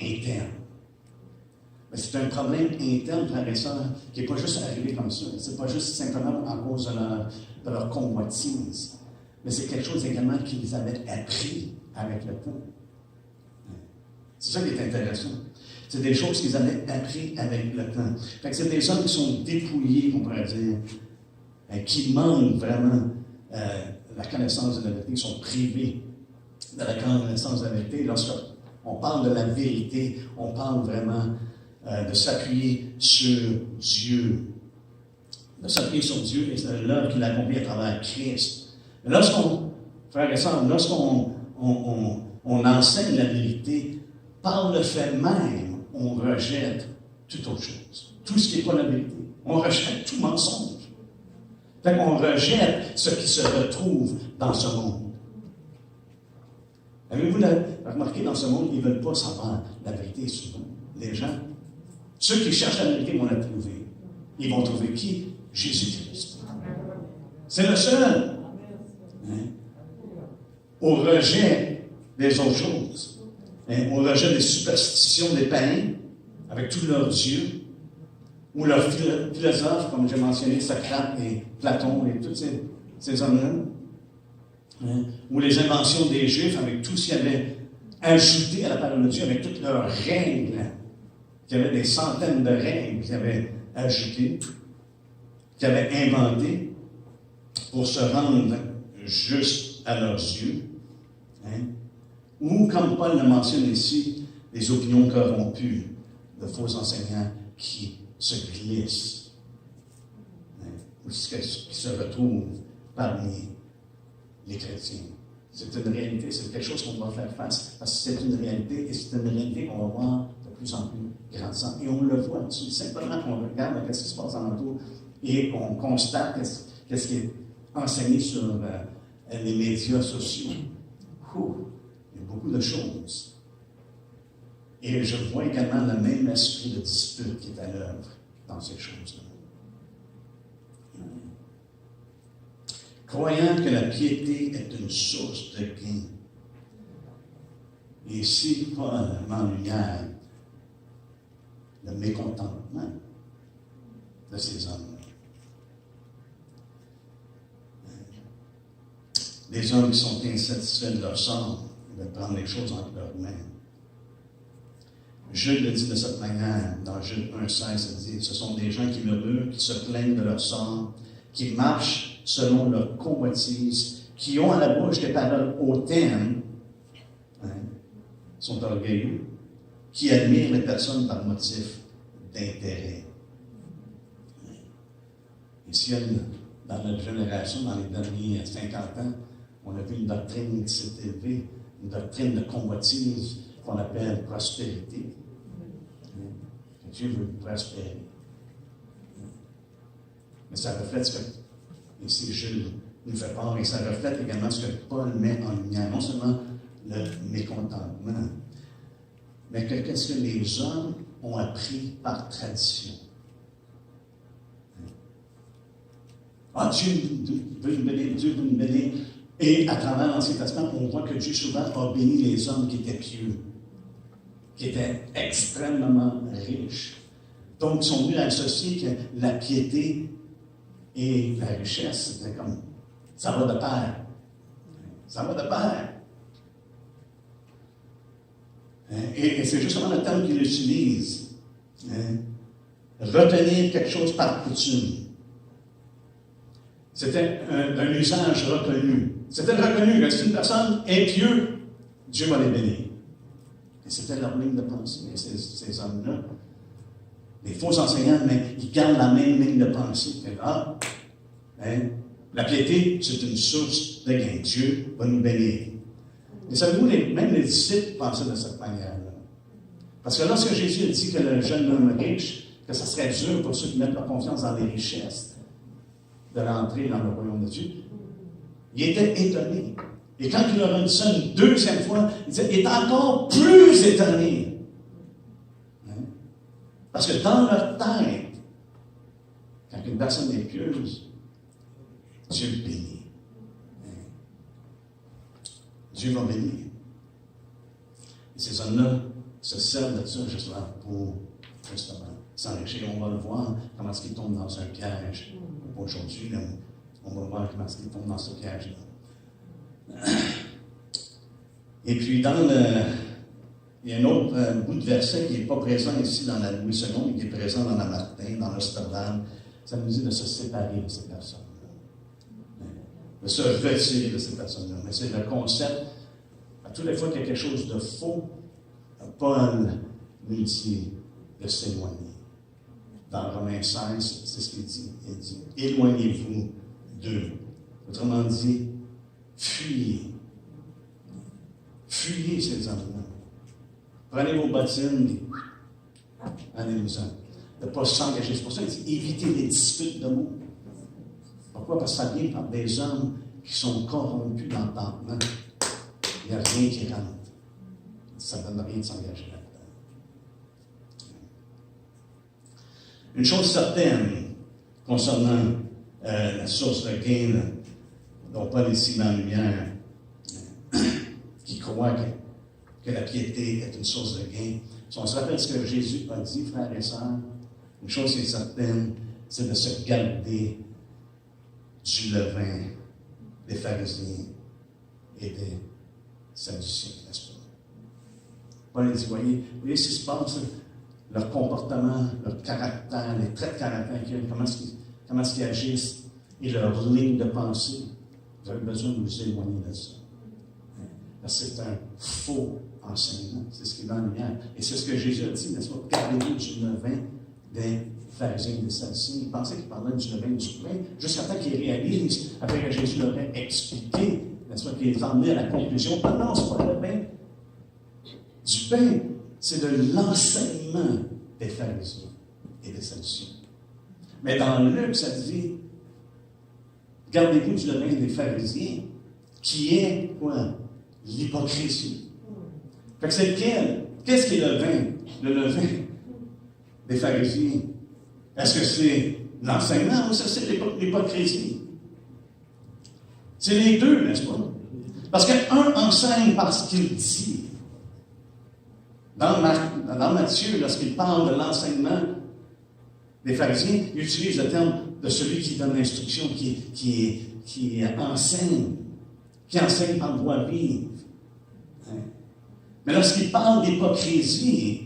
[SPEAKER 1] interne. Mais c'est un problème interne, frères et sœurs, qui n'est pas juste arrivé comme ça. Ce n'est pas juste simplement à cause de leur convoitise. Mais c'est quelque chose également qu'ils avaient appris avec le temps. C'est ça qui est intéressant. C'est des choses qu'ils avaient appris avec le temps. Fait que c'est des hommes qui sont dépouillés, on pourrait dire, qui manquent vraiment la connaissance de la vérité, qui sont privés de la connaissance de la vérité. Lorsqu'on parle de la vérité, on parle vraiment de s'appuyer sur Dieu. De s'appuyer sur Dieu et c'est l'œuvre qu'il a accomplie à travers Christ. Mais frères et sœurs, lorsqu'on enseigne la vérité, par le fait même, on rejette toute autre chose. Tout ce qui n'est pas la vérité. On rejette tout mensonge. Fait qu'on rejette ce qui se retrouve dans ce monde. Avez-vous remarqué, dans ce monde, ils ne veulent pas savoir la vérité souvent. Les gens, ceux qui cherchent la vérité vont la trouver. Ils vont trouver qui? Jésus-Christ. C'est le seul. Au rejet des autres choses. Au rejet des superstitions des païens, avec tous leurs dieux, ou leurs philosophes, comme j'ai mentionné, Socrate et Platon et tous ces hommes-là, ou les inventions des Juifs, avec tout ce qu'ils avaient ajouté à la parole de Dieu, avec toutes leurs règles, qu'il y avait des centaines de règles qu'ils avaient ajoutées, qu'ils avaient inventées, pour se rendre juste à leurs yeux. Ou, comme Paul le mentionne ici, des opinions corrompues de faux enseignants qui se glissent, ou qui se retrouvent parmi les chrétiens. C'est une réalité, c'est quelque chose qu'on doit faire face, parce que c'est une réalité, et c'est une réalité qu'on va voir de plus en plus grandissant. Et on le voit, simplement qu'on regarde ce qui se passe alentour, et qu'on constate qu'est-ce qui est enseigné sur les médias sociaux. Il y a beaucoup de choses. Et je vois également le même esprit de dispute qui est à l'œuvre dans ces choses-là. Croyant que la piété est une source de gain. Et ici, Paul met en lumière le mécontentement de ces hommes-là. Des hommes qui sont insatisfaits de leur sort, ils veulent prendre les choses entre leurs mains. Jude le dit de cette manière, dans Jude 1,16, ça dit, ce sont des gens qui murmurent, qui se plaignent de leur sort, qui marchent selon leur convoitise, qui ont à la bouche des paroles hautaines, sont orgueilleux, qui admirent les personnes par motif d'intérêt. Ici, dans notre génération, dans les derniers 50 ans, on a vu une doctrine qui s'est élevée, une doctrine de convoitise qu'on appelle prospérité. Que Dieu veut prospérer. Mais ça reflète ce que, ici, Jules nous fait part, et ça reflète également ce que Paul met en lumière, non seulement le mécontentement, mais qu'est-ce que les hommes ont appris par tradition. Ah, Dieu veut nous bénir, Dieu veut nous bénir. Et à travers l'Ancien Testament, on voit que Dieu souvent a béni les hommes qui étaient pieux, qui étaient extrêmement riches. Donc, ils sont venus associer que la piété et la richesse, c'était comme, ça va de pair. Ça va de pair. Et c'est justement le terme qu'il utilise. Retenir quelque chose par coutume. C'était un usage reconnu. C'était reconnu que si une personne est pieux, Dieu va les bénir. Et c'était leur ligne de pensée, ces hommes-là. Les faux enseignants, mais ils gardent la même ligne de pensée. La piété, c'est une source de gain. Dieu va nous bénir. Et savez-vous, même les disciples pensaient de cette manière-là. Parce que lorsque Jésus a dit que le jeune homme riche, que ça serait dur pour ceux qui mettent leur confiance dans les richesses, de rentrer dans le royaume de Dieu, il était étonné. Et quand il leur a dit ça une deuxième fois, il était encore plus étonné. Hein? Parce que dans leur tête, quand une personne est pieuse, Dieu bénit. Hein? Dieu va bénir. Et ces hommes-là se servent de ça justement pour s'enrichir. On va le voir comment est-ce qu'ils tombent dans un piège. Aujourd'hui, là, on va voir comment est-ce qu'ils tombent dans ce piège-là. Et puis, il y a un autre bout de verset qui n'est pas présent ici dans la Louis II, mais qui est présent dans la Martin, dans l'Amsterdam. Ça nous dit de se séparer de ces personnes-là. De se retirer de ces personnes-là. Mais c'est le concept. À toutes les fois qu'il y a quelque chose de faux, Paul nous dit de s'éloigner. Dans Romains 16, c'est ce qu'il dit. Il dit, éloignez-vous d'eux. Autrement dit, fuyez. Fuyez ces hommes-là. Prenez vos bottines et allez-vous-en. De ne pas s'engager. C'est pour ça qu'il dit, évitez les disputes de mots. Pourquoi? Parce que ça vient par des hommes qui sont corrompus d'entendement. Il n'y a rien qui rentre. Ça ne donne rien de s'engager là-dedans. Une chose certaine concernant la source de gain dont Paul ici dans la lumière, qui croit que la piété est une source de gain. Si on se rappelle ce que Jésus a dit, frères et sœurs, une chose qui est certaine, c'est de se garder du levain des pharisiens et des sadduciens, n'est-ce pas? Paul dit, voyez ce qui se passe, leur comportement, leur caractère, les traits de caractère qu'ils ont, comment est-ce qu'ils agissent et leur ligne de pensée. Vous avez besoin de vous éloigner de ça. Parce que c'est un faux enseignement. C'est ce qui est dans la lumière. Et c'est ce que Jésus a dit, n'est-ce pas? Gardez-vous du levain des pharisiens et des sadduciens. Il pensait qu'il parlait du levain du pain, jusqu'à temps qu'il réalise, après que Jésus leur ait expliqué, n'est-ce pas, qu'il est emmené à la conclusion, ah non, c'est pas le levain du pain, c'est de l'enseignement des pharisiens et des sadduciens. Mais dans Luc, ça dit, gardez-vous du levain des pharisiens, qui est quoi? L'hypocrisie. Fait que c'est lequel? Qu'est-ce qui est le levain? Le levain des pharisiens. Est-ce que c'est l'enseignement ou c'est l'hypocrisie? C'est les deux, n'est-ce pas? Parce qu'un enseigne parce qu'il dit. Dans Matthieu, lorsqu'il parle de l'enseignement des pharisiens, il utilise le terme de celui qui donne l'instruction, qui enseigne par voie vive. Hein? Mais lorsqu'il parle d'hypocrisie,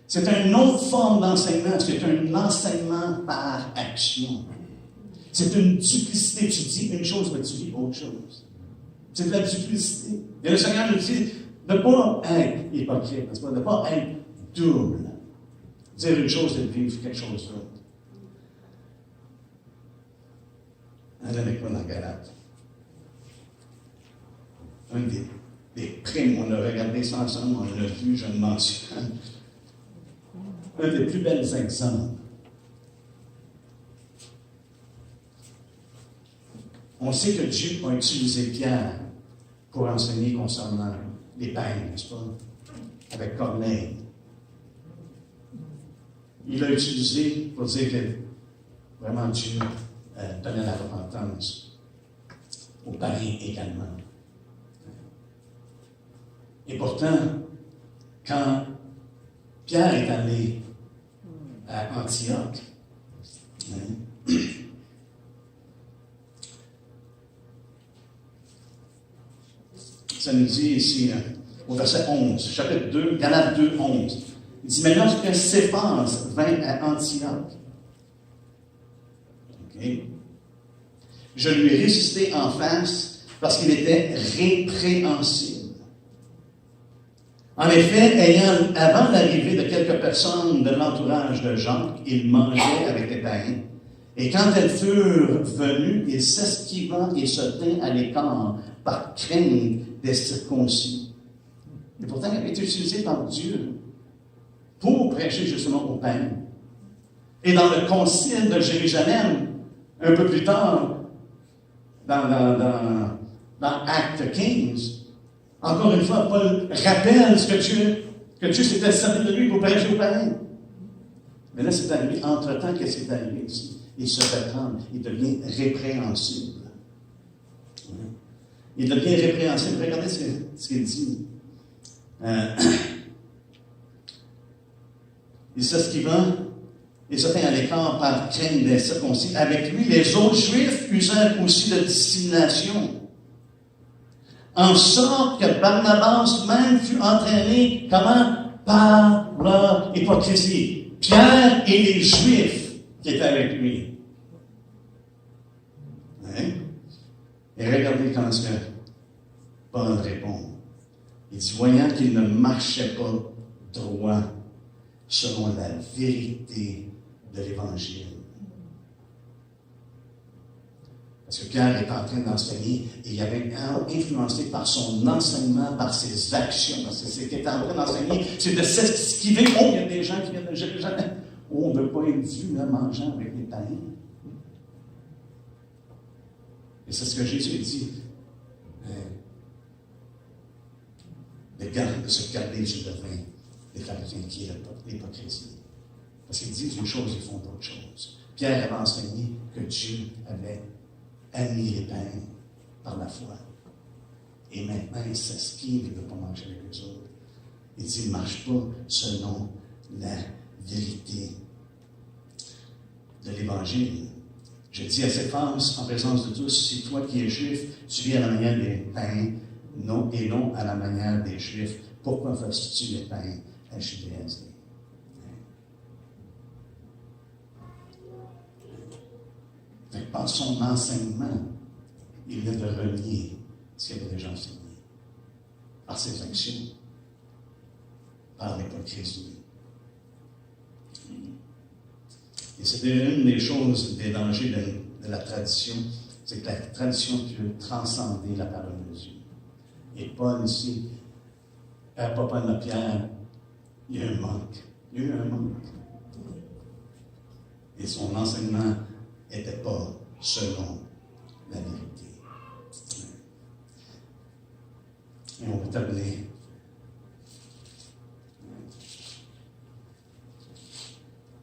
[SPEAKER 1] c'est une autre forme d'enseignement, c'est un enseignement par action. C'est une duplicité. Tu dis une chose, mais tu dis autre chose. C'est de la duplicité. Et le Seigneur nous dit de ne pas être hypocrite, n'est-ce pas? De ne pas être double. Dire une chose et de vivre quelque chose d'autre. Allez avec moi dans Galate. Un des primes, on a regardé ça ensemble, on l'a vu, je le mentionne. Un des plus bels exemples. On sait que Dieu a utilisé Pierre pour enseigner concernant les païens, n'est-ce pas? Avec Corneille. Il l'a utilisé pour dire que vraiment Dieu donnait la repentance aux païens également. Et pourtant, quand Pierre est allé à Antioche, ça nous dit ici, au verset 11, chapitre 2, Galates 2, 11. Il dit, mais lorsque Céphas vint à Antioche, je lui ai résisté en face parce qu'il était répréhensible. En effet, avant l'arrivée de quelques personnes de l'entourage de Jacques, il mangeait avec les païens. Et quand elles furent venues, il s'esquiva et se tint à l'écart par crainte des circoncis. Et pourtant, il avait été utilisé par Dieu pour prêcher justement aux païens. Et dans le concile de Jérusalem, un peu plus tard, dans Acte 15, encore une fois, Paul rappelle ce que Dieu s'était servi de lui pour prêcher aux païens. Mais là, c'est arrivé, entre-temps, qu'est-ce qui est arrivé ici? Il se fait prendre, il devient répréhensible. Il devient répréhensible. Regardez ce qu'il dit. Il s'esquiva et se tint à l'écart par crainte des circoncis. Avec lui, les autres Juifs usèrent aussi de dissimulation. En sorte que Barnabas même fut entraîné, comment? Par leur hypocrisie. Pierre et les Juifs qui étaient avec lui. Hein? Et regardez comment est-ce que Paul répond. Il dit, voyant qu'il ne marchait pas droit selon la vérité de l'Évangile. Parce que Pierre est en train d'enseigner et il avait influencé par son enseignement, par ses actions, parce que ce qu'il était en train d'enseigner, c'est de s'esquiver. Oh, il y a des gens qui viennent de Jérusalem. Oh, on ne veut pas être vu là, mangeant avec les païens. Et c'est ce que Jésus dit. De se garder du levain des pharisiens qui est l'hypocrisie. Parce qu'ils disent une chose, ils font d'autres choses. Pierre avait enseigné que Dieu avait ami les païens par la foi. Et maintenant, il s'esquive, il ne veut pas manger avec les autres. Il dit, il ne marche pas selon la vérité de l'Évangile. Je dis à cette femme, en présence de tous, si toi qui es juif, tu vis à la manière des païens, non, et non à la manière des Juifs, pourquoi fasses-tu les païens à judéiser? Par son enseignement, il vient de renier ce qu'il avait déjà enseigné. Par ses actions, par l'hypocrisie. Et c'était une des choses, des dangers de la tradition, c'est que la tradition peut transcender la parole de Dieu. Et Paul ici, pas Paul de Pierre, il y a un manque. Il y a eu un manque. Et son enseignement n'était pas selon la vérité. Et on va terminer.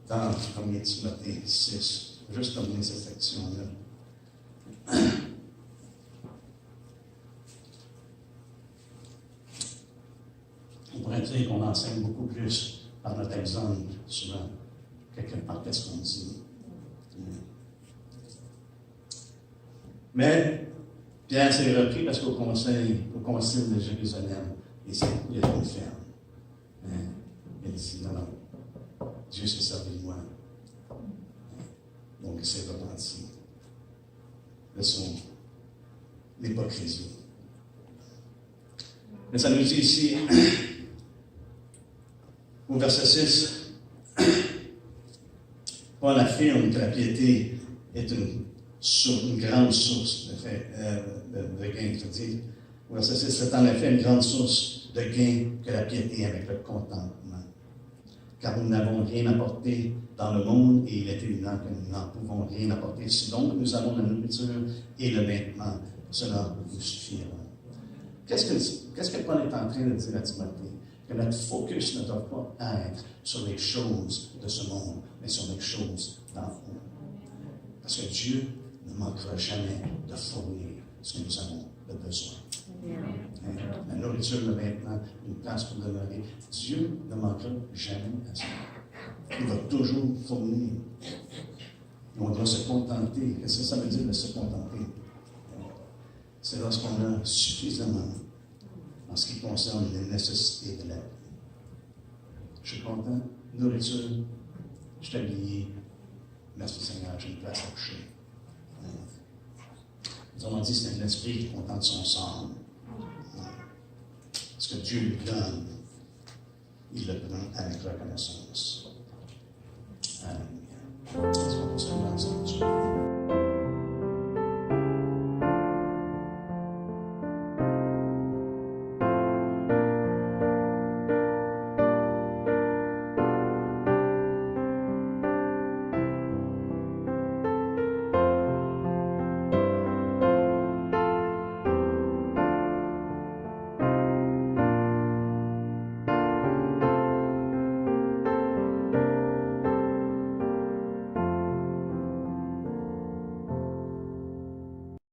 [SPEAKER 1] Dans 1 Timothée 6, je vais juste terminer cette section-là. On pourrait dire qu'on enseigne beaucoup plus par notre exemple, souvent, que par qu'est-ce qu'on dit. Mais Pierre s'est repris parce qu'au concile de Jérusalem, il a été ferme. Il dit non, Dieu s'est servi de moi. Donc il s'est repenti de son hypocrisie. Mais ça nous dit ici, au verset 6, Paul affirme que la piété est une grande source de gain. Je dis, au verset 6, c'est en effet une grande source de gain que la piété avec le contentement. Car nous n'avons rien apporté dans le monde et il est évident que nous n'en pouvons rien apporter. Si donc nous avons la nourriture et le vêtement, cela nous suffira. Qu'est-ce que Paul est en train de dire à Timothée? Que notre focus ne doit pas être sur les choses de ce monde, mais sur les choses d'en haut. Parce que Dieu ne manquera jamais de fournir ce que nous avons de besoin. La nourriture, le vêtement, une place pour demeurer. Dieu ne manquera jamais à ça. Il va toujours fournir. Et on doit se contenter. Qu'est-ce que ça veut dire de se contenter? C'est lorsqu'on a suffisamment en ce qui concerne les nécessités de la vie. Je suis content, nourriture, je suis habillé, merci Seigneur, j'ai une place à coucher. Nous avons dit, c'est un esprit qui contente son sang. Ce que Dieu lui donne, il le prend avec reconnaissance.